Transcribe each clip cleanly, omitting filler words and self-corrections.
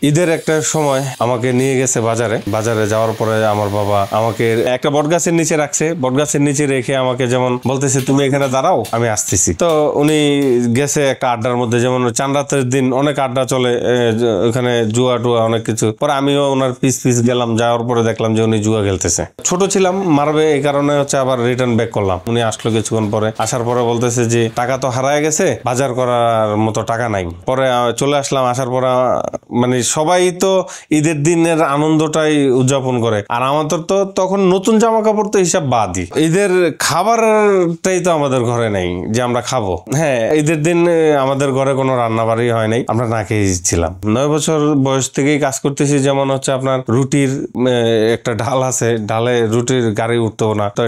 ঈদের একটা সময় আমাকে নিয়ে গেছে বাজারে যাওয়ার পরে আমার বাবা আমাকে একটা বটগাছের নিচে রাখছে, বটগাছের নিচে রেখে আমাকে যেমন বলতেছে তুমি এখানে দাঁড়াও আমি আসতেছি। তো উনি গেছে একটা আড্ডার মধ্যে, যেমন চাঁদ রাতের দিন অনেক আড্ডা চলে ওখানে, জুয়া টুয়া অনেক কিছু। পরে আমিও ওনার পিস গেলাম, যাওয়ার পরে দেখলাম যে উনি জুয়া খেলতেছে। ছোট ছিলাম, মারবে এই কারণে হচ্ছে আবার রিটার্ন ব্যাক করলাম। উনি আসলো কিছুক্ষণ পরে, আসার পরে বলতেছে যে টাকা তো হারায় গেছে, বাজার করার মতো টাকা নাই। পরে চলে আসলাম, আসার পরে মানে সবাই তো ঈদের দিনের আনন্দটাই উদযাপন করে, আর আমাদের তো তখন নতুন জামা কাপড় তো হিসাব বাদই, ঈদের খাবারটাই তো আমাদের ঘরে নাই যে আমরা খাবো। হ্যাঁ, ঈদের দিন আমাদের ঘরে কোনো রান্না বাড়ি হয় নাই, আমরা না খেয়েছিলাম। 9 বছর বয়স থেকেই কাজ করতেছি। যেমন হচ্ছে আপনার রুটির একটা ঢাল আছে, ঢালে রুটির গাড়ি উঠতো না, তো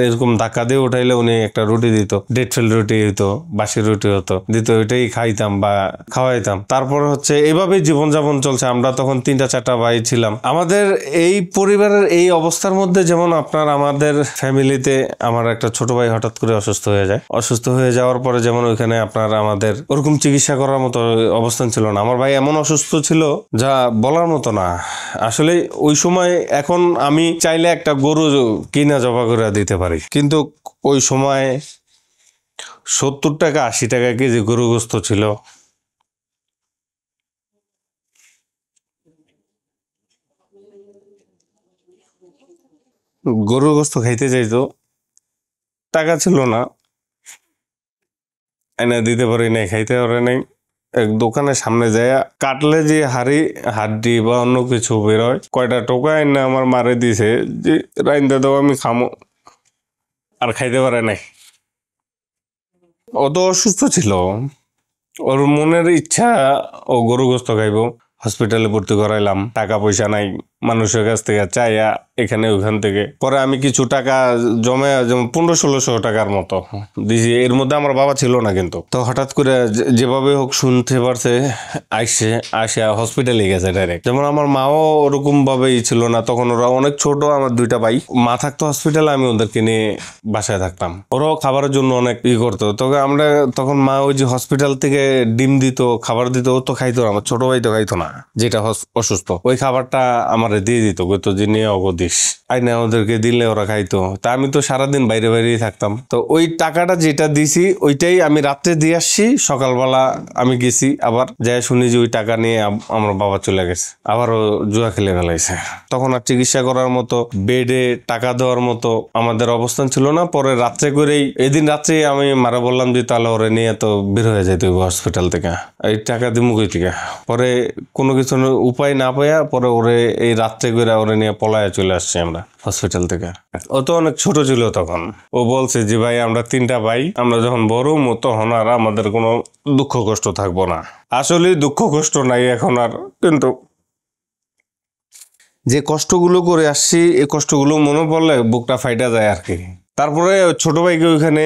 এরকম ধাক্কা দিয়ে উঠাইলে উনি একটা রুটি দিত, ডেড ফেল রুটি হতো, বাসি রুটি হতো, দিত, ওইটাই খাইতাম বা খাওয়াইতাম। তারপর হচ্ছে এইভাবেই জীবনযাপন চলছে। আমরা তখন 3-4টা ভাই ছিলাম। আমাদের এই পরিবারের এই অবস্থার মধ্যে যেমন আপনার আমাদের ফ্যামিলিতে আমার একটা ছোট ভাই হঠাৎ করে অসুস্থ হয়ে যায়। অসুস্থ হয়ে যাওয়ার পরে যেমন ওইখানে আপনার আমাদের ওরকম চিকিৎসা করার মতো অবস্থান ছিল না। আমার ভাই এমন অসুস্থ ছিল যা বলার মতো না। আসলে ওই সময় এখন আমি চাইলে একটা গরু কিনা জবা করে দিতে পারি, কিন্তু ওই সময় 70 টাকা 80 টাকা কেজি গরু গোস্ত ছিল। গরু গোস্ত খাইতে চাইতো, টাকা ছিল না, এনে দিতে পারি নাই, খাইতে পারে নাই। এক দোকানের সামনে যায় কাটলে যে হাড্ডি বা অন্য কিছু বেরোয়, কয়টা টোকা এনে আমার মারে দিছে যে রাইন্দা দাও আমি খামো, আর খাইতে পারে নাই। ও তো অসুস্থ ছিল, ওর মনের ইচ্ছা ও গরু গোস্ত খাইবো। হসপিটালে ভর্তি করাইলাম, টাকা পয়সা নাই, মানুষের কাছ থেকে চাইয়া এখানে ওখান থেকে। পরে আমি কিছু টাকা জমে, যেমন 1500-1600 টাকার মতো দিয়েছি। এর মধ্যে আমার বাবা ছিল না, কিন্তু তো হঠাৎ করে যেভাবে হোক শুনতে পারছে, আসে হসপিটালে গেছে ডাইরেক্ট। যেমন আমার মাও ওরকম ভাবেই ছিল না, তখন ওরা অনেক ছোট, আমার 2টা ভাই। মা থাকতো হসপিটালে, আমি ওদেরকে নিয়ে বাসায় থাকতাম। ওরাও খাবারের জন্য অনেক করতো। তবে আমরা তখন মা ওই যে হসপিটাল থেকে ডিম দিত, খাবার দিত, ও তো খাইতো না, আমার ছোট ভাই তো খাইতো না, যেটা অসুস্থ। ওই খাবারটা আমার দিয়ে দিত, কইতো যে নিয়ে অগদিস আইনা ওদেরকে দিলে ওরা খাইতো। তা আমি তো সারাদিন বাইরেই থাকতাম। তো ওই টাকাটা যেটা দিছি ওইটাই আমি রাত্রে দিয়ে আসছি, সকালবেলা আমি গেছি, আবার যাই শুনি যে ওই টাকা নিয়ে আমার বাবা চলে গেছে, আবারও জুয়া খেলে ফেলাইছে। তখন আর চিকিৎসা করার মতো, বেডে টাকা দেওয়ার মতো আমাদের অবস্থান ছিল না। পরে রাত্রে করেই, এদিন রাত্রে আমি মারা বললাম যে তাহলে ওরে নিয়ে তো বের হয়ে যাইতে হসপিটাল থেকে, এই টাকা দিমু কই থেকে। পরে কোনো কিছু উপায় না পাইয়া পরে ওরে এই রাত্রে করে ওরে নিয়ে পলায় চলে আসছি আমরা হসপিটাল থেকে। ও তো অনেক ছোট ছিল তখন। ও বলছে যে ভাই আমরা 3টা ভাই, আমরা যখন বড় তখন আর আমাদের কোনো দুঃখ কষ্ট থাকবো না। আসলে দুঃখ কষ্ট নাই এখন আর, কিন্তু যে কষ্টগুলো করে আসছি এই কষ্টগুলো মনে পড়লে বুকটা ফাইটা যায় আর কি। তারপরে ছোট ভাইকে ওইখানে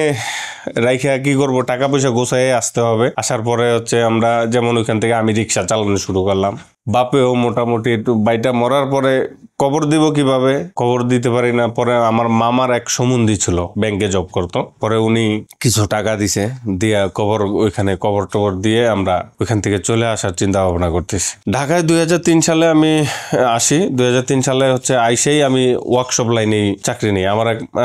রাইখা কি করব, টাকা পয়সা গোছায় আসতে হবে। আসার পরে হচ্ছে আমরা যেমন ওইখান থেকে আমি রিক্সা চালানো শুরু করলাম। বাপেও মোটামুটি একটু, বাইটা মরার পরে কবর দিব কিভাবে, কবর দিতে পারি না। পরে আমার মামার এক সম্বন্ধী ছিল, ব্যাংকে জব করতো, পরে উনি কিছু টাকা দিছে, দিয়া ওইখানে কবর টবর দিয়ে আমরা ওইখান থেকে চলে আসার চিন্তা ভাবনা করতেছি। ঢাকায় 2003 সালে আমি আসি। 2003 সালে হচ্ছে আইসেই আমি ওয়ার্কশপ লাইনে চাকরি নিই।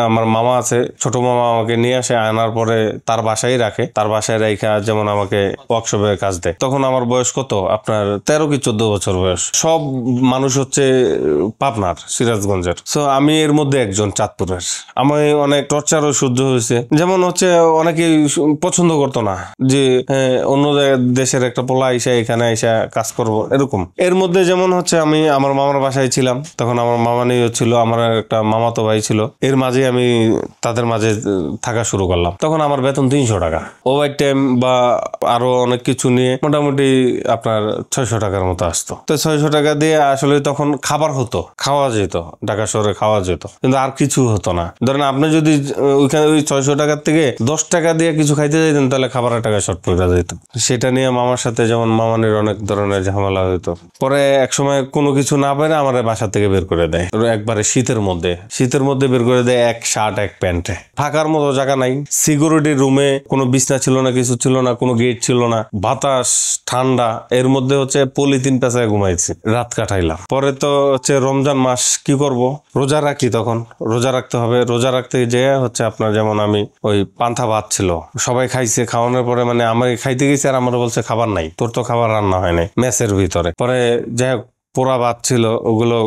আমার মামা আছে, ছোট মামা আমাকে নিয়ে আসে, আনার পরে তার বাসায় রাখে, তার বাসায় রাখা যেমন আমাকে ওয়ার্কশপে কাজ দেয়। তখন আমার বয়স কত, আপনার 13 কি 14 বছর বয়স। সব মানুষ হচ্ছে পাবনার, সিরাজগঞ্জের। সো আমি এর মধ্যে একজন চাঁদপুরের। আমি অনেক টর্চারও সহ্য হয়েছে। যেমন হচ্ছে অনেকেই পছন্দ করতো না যে অন্য দেশের একটা পোলা আইসা এখানে আইসা কাজ করব, এরকম। এর মধ্যে যেমন হচ্ছে আমি আমার মামার বাসায় ছিলাম, তখন আমার মামা নিয়ে ছিল, আমার একটা মামাতো ভাই ছিল। এর মাঝে আমি তাদের মাঝে থাকা শুরু করলাম। তখন আমার বেতন 300 টাকা, ওভার টাইম বা আরো অনেক কিছু নিয়ে মোটামুটি আপনার 600 টাকার মতো আসতো। তো 600 টাকা দিয়ে আসলে তখন খাবার হতো, খাওয়া যেত, ঢাকা শহরে খাওয়া যেত, কিন্তু আর কিছু হতো না। ধরেন আপনি যদি ওইখানে ওই 600 টাকার থেকে 10 টাকা দিয়ে কিছু খাইতে যেতেন, তাহলে খাবারের টাকা শর্ট পড়ে যেত। সেটা নিয়ে মামার সাথে যেমন মামানির অনেক ধরনের ঝামেলা হইতো। পরে একসময় কোনো কিছু না পেরে আমার বাসা থেকে বের করে দেয়, একবারে শীতের মধ্যে বের করে দেয়, এক শার্ট এক প্যান্টে। থাকার মতো জায়গা নাই, সিকিউরিটি রুমে কোনো বিছনা ছিল না, কিছু ছিল না, কোনো গেট ছিল না, বাতাস ঠান্ডা, এর মধ্যে হচ্ছে পলিথিন পেঁচায় ঘুমাইছি, রাত কাটাইলাম। পরে তো হচ্ছে রমজান মাস, কি করব, রোজা রাখি, তখন রোজা রাখতে হবে। রোজা রাখতে যে হচ্ছে আপনার যেমন আমি ওই পান্তা ভাত ছিল, সবাই খাইছে, খাওয়ানোর পরে মানে আমি খাইতে গেছি আর আমার বলছে খাবার নাই, তোর তো খাবার রান্না হয় নাই মেসের ভিতরে। পরে যাই হোক পোড়া ভাত ছিল, ওগুলো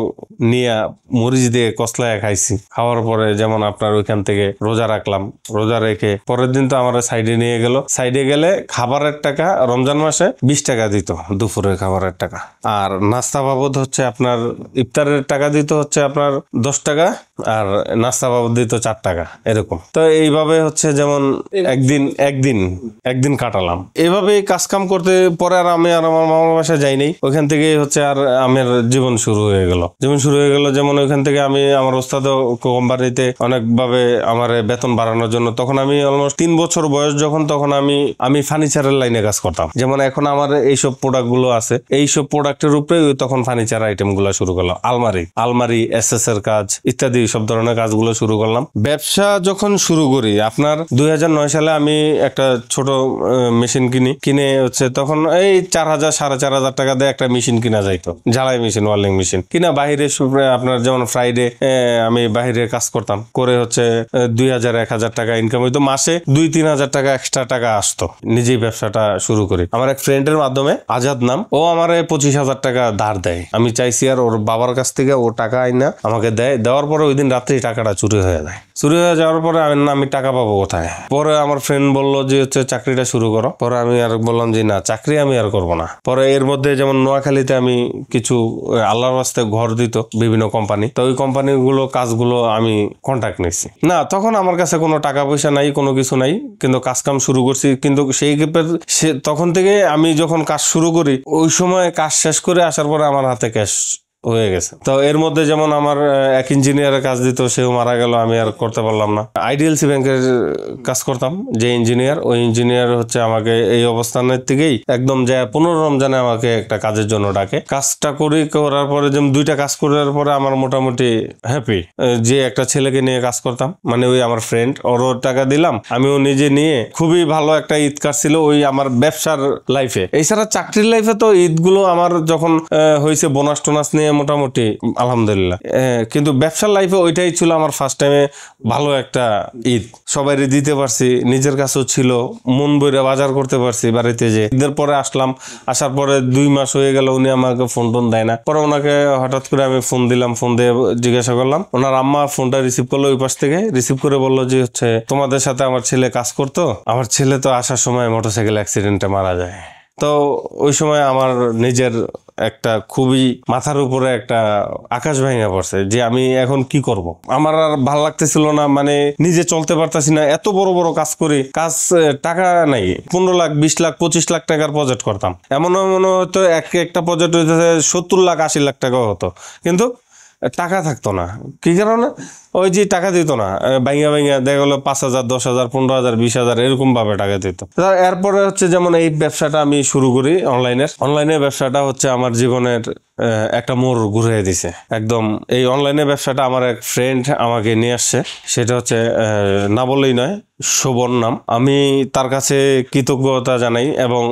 নিয়ে মরিচ দিয়ে কসলায় খাইছি। খাওয়ার পরে যেমন আপনার ওইখান থেকে রোজা রাখলাম। রোজা রেখে পরের দিন তো আমার সাইডে নিয়ে গেল। সাইডে গেলে খাবারের টাকা রমজান মাসে 20 টাকা দিত, দুপুরের খাবারের টাকা। আর নাস্তা বাবদ হচ্ছে আপনার ইফতারের টাকা দিত হচ্ছে আপনার 10 টাকা, আর নাস্তা বাবদ দিত 4 টাকা, এরকম। তো এইভাবে হচ্ছে যেমন একদিন কাটালাম এইভাবে কাজ কাম করতে। পরে আর আমি আর আমার মামার বাসায় যাই নাই। ওইখান থেকে হচ্ছে আর আমার জীবন শুরু হয়ে গেল। যেমন ওইখান থেকে আমি আমার ওস্তাদ কোম্পানিতে অনেকভাবে আমার বেতন বাড়ানোর জন্য, তখন আমি অলমোস্ট 3 বছর বয়স যখন, তখন আমি ফার্নিচারের লাইনে কাজ করতাম। যেমন এখন আমার এইসব প্রোডাক্ট গুলো আছে, এইসব প্রোডাক্টের উপরে তখন ফার্নিচার আইটেম গুলো শুরু করলাম। আলমারি এসএস এর কাজ ইত্যাদি সব ধরনের কাজগুলো শুরু করলাম। ব্যবসা যখন শুরু করি আপনার 2009 সালে আমি একটা ছোট মেশিন কিনে হচ্ছে তখন এই 4000 4500 টাকা দিয়ে একটা মেশিন কিনা যাইতো, ঝালাই মেশিন, ওয়ার্লিং মেশিন কিনা। বাইরে আপনার যেমন ফ্রাইডে আমি বাইরে কাজ করতাম, করে হচ্ছে 2000-1000 টাকা ইনকাম হইতো। মাসে 2-3 হাজার টাকা এক্সট্রা টাকা আসতো। নিজেই ব্যবসাটা শুরু করি আমার এক ফ্রেন্ডের মাধ্যমে, আজাদ নাম। ও আমার 25,000 টাকা ধার দেয়। আমি চাইছি আর ওর বাবার কাছ থেকে ও টাকা আইনা আমাকে দেয়। দেওয়ার পরে ওই দিন রাত্রেই টাকাটা চুরি হয়ে যায়। চুরি হয়ে যাওয়ার পরে আমি টাকা পাবো কোথায়? পরে আমার ফ্রেন্ড বললো যে হচ্ছে চাকরিটা শুরু করো। পরে আমি আর বললাম যে না, চাকরি আমি আর করবো না। পরে এর মধ্যে যেমন নোয়াখালীতে আমি কিছু আল্লাহর রাস্তে ঘর দিত বিভিন্ন কোম্পানি, তো ওই কোম্পানিগুলো কাজগুলো আমি কন্ট্যাক্ট নিচ্ছি। না, তখন আমার কাছে কোনো টাকা পয়সা নাই, কোনো কিছু নাই, কিন্তু কাজ কাম শুরু করছি। কিন্তু তখন থেকে আমি যখন কাজ শুরু করি, ওই সময় কাজ শেষ করে আসার পরে আমার হাতে ক্যাশ হয়ে গেছে। তো এর মধ্যে যেমন আমার এক ইঞ্জিনিয়ারের কাজ দিত, সেও মারা গেল, আমি আর করতে পারলাম না। আইডিএলসি ব্যাংকের কাজ করতাম, যে ইঞ্জিনিয়ার, ওই ইঞ্জিনিয়ার হচ্ছে আমাকে এই অবস্থানের থেকেই একদম যে 15 রমজানে আমাকে একটা কাজের জন্য ডাকে। কাজটা করার পরে যেমন 2টা কাজ করার পরে আমার মোটামুটি হ্যাপি। যে একটা ছেলেকে নিয়ে কাজ করতাম, মানে ওই আমার ফ্রেন্ড, ওরও টাকা দিলাম, আমিও নিজে নিয়ে খুবই ভালো একটা ঈদ কাটছিল ওই আমার ব্যবসার লাইফে। এছাড়া চাকরির লাইফে তো ঈদগুলো আমার যখন হয়েছে বোনাস টোনাস নিয়ে মোটামুটি আলহামদুলিল্লাহ, কিন্তু ব্যবসার লাইফে ওইটাই ছিল আমার ফার্স্ট টাইমে ভালো একটা ঈদ। সবাই দিতে পারছি, নিজের কাছেও ছিল, মন বইরা বাজার করতে পারছি বাড়িতে। যে ঈদের পরে আসার পরে 2 মাস হয়ে গেল, উনি আমাকে ফোন দেয় না। পরে ওনাকে হঠাৎ করে আমি ফোন দিলাম, ফোন দিয়ে জিজ্ঞাসা করলাম। ওনার আম্মা ফোনটা রিসিভ করলো ওই পাশ থেকে, রিসিভ করে বললো যে হচ্ছে তোমাদের সাথে আমার ছেলে কাজ করতো, আমার ছেলে তো আসার সময় মোটরসাইকেল অ্যাক্সিডেন্টে মারা যায়। তো ওই সময় আমার নিজের একটা খুবই মাথার উপরে একটা আকাশ ভেঙে পড়ছে যে আমি এখন কি করব। আমার আর ভাল লাগতেছিল না, মানে নিজে চলতে পারতাছি না। এত বড় বড় কাজ করি, টাকা নাই। 15 লাখ 20 লাখ 25 লাখ টাকার প্রজেক্ট করতাম। এমন হয়তো একটা প্রজেক্ট হইতে 70 লাখ 80 লাখ টাকাও হতো, কিন্তু টাকা থাকতো না। কি কারণে? ওই যে টাকা দিত না, ভাইয়া দেখা গেলো 5,000 10,000 15,000 20,000 এরকম ভাবে টাকা দিত। এরপরে হচ্ছে যেমন এই ব্যবসাটা আমি শুরু করি, অনলাইনে ব্যবসাটা হচ্ছে আমার জীবনের একটা মোড় ঘুরে দিছে একদম। এই অনলাইনে ব্যবসাটা আমার এক ফ্রেন্ড আমাকে নিয়ে আসছে, সেটা হচ্ছে না বললেই নয়, শোভন নাম। আমি তার কাছে কৃতজ্ঞতা জানাই, এবং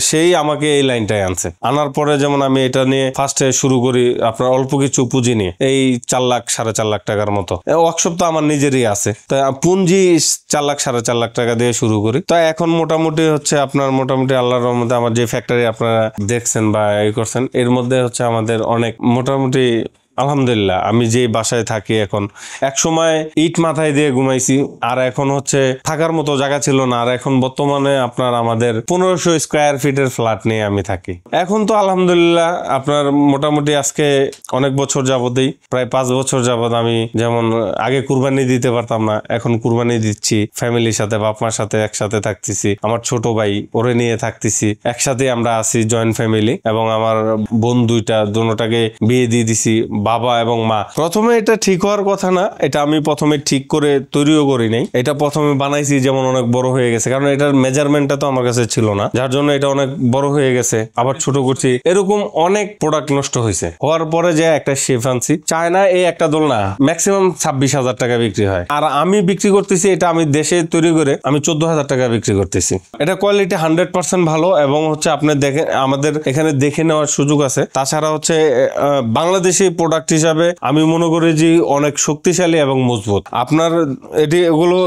সেই আমাকে এই লাইনটায় আনার পরে যেমন আমি এটা নিয়ে ফার্স্টে শুরু করি আপনার অল্প কিছু পুঁজি নিয়ে, এই 4 লাখ 4.5 লাখ টাকার মতো। ওয়ার্কশপ তো আমার নিজেরই আছে, তো পুঁজি 4 লাখ 4.5 লাখ টাকা দিয়ে শুরু করি। তো এখন মোটামুটি হচ্ছে আপনার আল্লাহর রহমতে আমার যে ফ্যাক্টরি আপনারা দেখছেন বা এই করছেন, এর মধ্যে হচ্ছে আমাদের অনেক মোটামুটি আলহামদুলিল্লাহ। আমি যে বাসায় থাকি এখন, এক সময় ইট মাথায় দিয়ে ঘুমাইছি, আর এখন হচ্ছে থাকার মতো জায়গা ছিল না। আর এখন বর্তমানে আপনার আমাদের 1500 স্কোয়ার ফিটের ফ্ল্যাট নিয়ে আমি থাকি। এখন তো আলহামদুলিল্লাহ আপনার মোটামুটি আজকে অনেক বছর যাবতেই, প্রায় 5 বছর যাবত আমি যেমন আগে কুরবানি দিতে পারতাম না, এখন কুরবানি দিচ্ছি। ফ্যামিলির সাথে, বাপ মার সাথে একসাথে থাকতেছি। আমার ছোট ভাই, ওরে নিয়ে থাকতেছি, একসাথে আমরা আছি, জয়েন্ট ফ্যামিলি। এবং আমার বোন দুটাকে বিয়ে দিয়ে দিছি, বাবা এবং মা। প্রথমে এটা ঠিক হওয়ার কথা না, এটা আমি প্রথমে ঠিক করে তৈরিও করি নাই। এটা প্রথমে বানাইছি যেমন অনেক বড় হয়ে গেছে, কারণ এটার মেজারমেন্টটা তো আমার কাছে ছিল না, যার জন্য এটা অনেক বড় হয়ে গেছে, আবার ছোট করছি, এরকম অনেক প্রোডাক্ট নষ্ট হয়েছে। হওয়ার পরে যে একটা শেফ আনছি, চায়না এই একটা দোলনা ম্যাক্সিমাম 26,000 টাকা বিক্রি হয়, আর আমি বিক্রি করতেছি এটা আমি দেশে তৈরি করে আমি 14,000 টাকা বিক্রি করতেছি। এটা কোয়ালিটি 100% ভালো, এবং হচ্ছে আপনি দেখেন আমাদের এখানে দেখে নেওয়ার সুযোগ আছে। তাছাড়া হচ্ছে বাংলাদেশি প্রোডাক্ট হিসাবে আমি মনে করি যে অনেক শক্তিশালী এবং মজবুত। আপনার এগুলো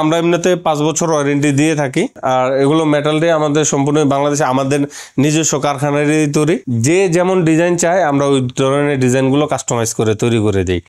আমরা এমনিতে 5 বছর ওয়ারেন্টি দিয়ে থাকি, আর এগুলো মেটাল দিয়ে আমাদের সম্পূর্ণ বাংলাদেশে আমাদের নিজস্ব কারখানারই তৈরি। যে যেমন ডিজাইন চায় আমরা ওই ধরনের ডিজাইনগুলো কাস্টমাইজ করে তৈরি করে দিই।